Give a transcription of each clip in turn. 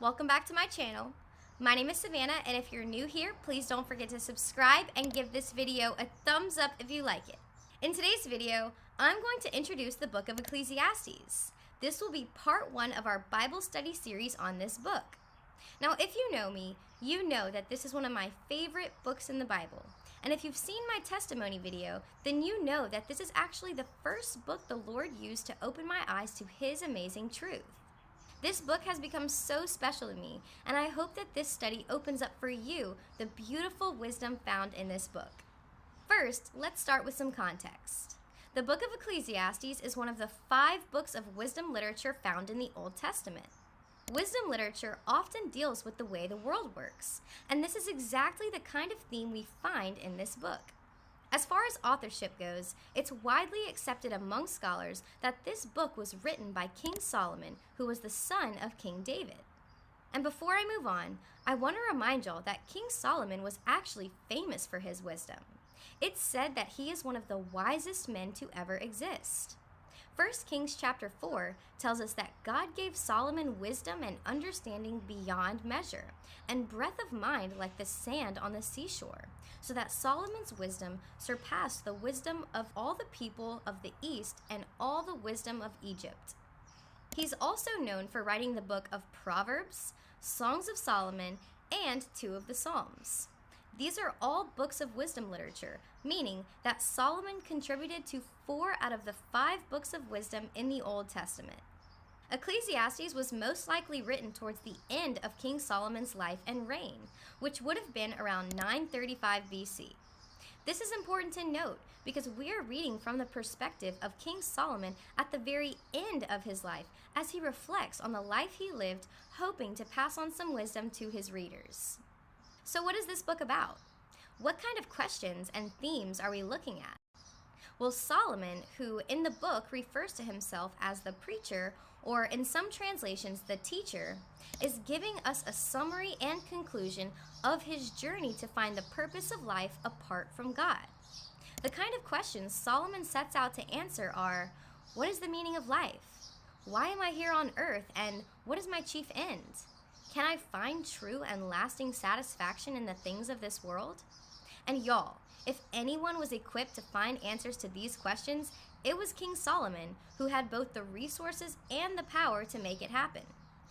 Welcome back to my channel. My name is Savannah, and if you're new here, please don't forget to subscribe and give this video a thumbs up if you like it. In today's video, I'm going to introduce the book of Ecclesiastes. This will be part 1 of our Bible study series on this book. Now, if you know me, you know that this is one of my favorite books in the Bible. And if you've seen my testimony video, then you know that this is actually the first book the Lord used to open my eyes to His amazing truth. This book has become so special to me, and I hope that this study opens up for you the beautiful wisdom found in this book. First, let's start with some context. The book of Ecclesiastes is one of the 5 books of wisdom literature found in the Old Testament. Wisdom literature often deals with the way the world works, and this is exactly the kind of theme we find in this book. As far as authorship goes, it's widely accepted among scholars that this book was written by King Solomon, who was the son of King David. And before I move on, I want to remind y'all that King Solomon was actually famous for his wisdom. It's said that he is one of the wisest men to ever exist. 1 Kings chapter 4 tells us that God gave Solomon wisdom and understanding beyond measure, and breadth of mind like the sand on the seashore, so that Solomon's wisdom surpassed the wisdom of all the people of the East and all the wisdom of Egypt. He's also known for writing the book of Proverbs, Songs of Solomon, and 2 of the Psalms. These are all books of wisdom literature, meaning that Solomon contributed to 4 out of the 5 books of wisdom in the Old Testament. Ecclesiastes was most likely written towards the end of King Solomon's life and reign, which would have been around 935 BC. This is important to note because we are reading from the perspective of King Solomon at the very end of his life as he reflects on the life he lived, hoping to pass on some wisdom to his readers. So what is this book about? What kind of questions and themes are we looking at? Well, Solomon, who in the book refers to himself as the preacher, or in some translations, the teacher, is giving us a summary and conclusion of his journey to find the purpose of life apart from God. The kind of questions Solomon sets out to answer are, what is the meaning of life? Why am I here on earth, and what is my chief end? Can I find true and lasting satisfaction in the things of this world? And y'all, if anyone was equipped to find answers to these questions, it was King Solomon, who had both the resources and the power to make it happen.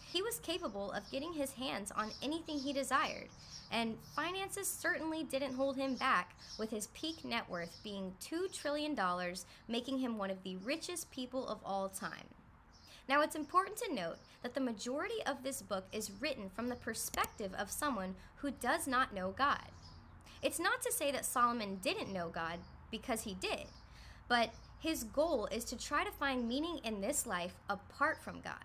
He was capable of getting his hands on anything he desired, and finances certainly didn't hold him back, with his peak net worth being $2 trillion, making him one of the richest people of all time. Now, it's important to note that the majority of this book is written from the perspective of someone who does not know God. It's not to say that Solomon didn't know God, because he did, but his goal is to try to find meaning in this life apart from God.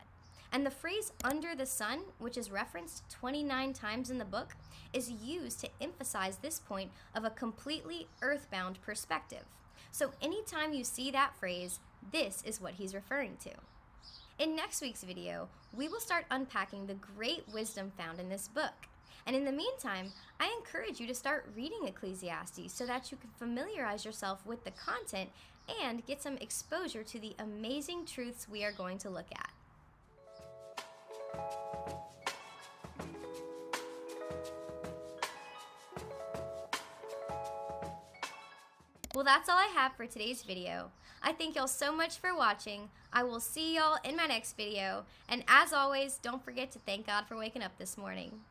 And the phrase "under the sun," which is referenced 29 times in the book, is used to emphasize this point of a completely earthbound perspective. So anytime you see that phrase, this is what he's referring to. In next week's video, we will start unpacking the great wisdom found in this book. And in the meantime, I encourage you to start reading Ecclesiastes so that you can familiarize yourself with the content and get some exposure to the amazing truths we are going to look at. Well, that's all I have for today's video. I thank y'all so much for watching. I will see y'all in my next video. And as always, don't forget to thank God for waking up this morning.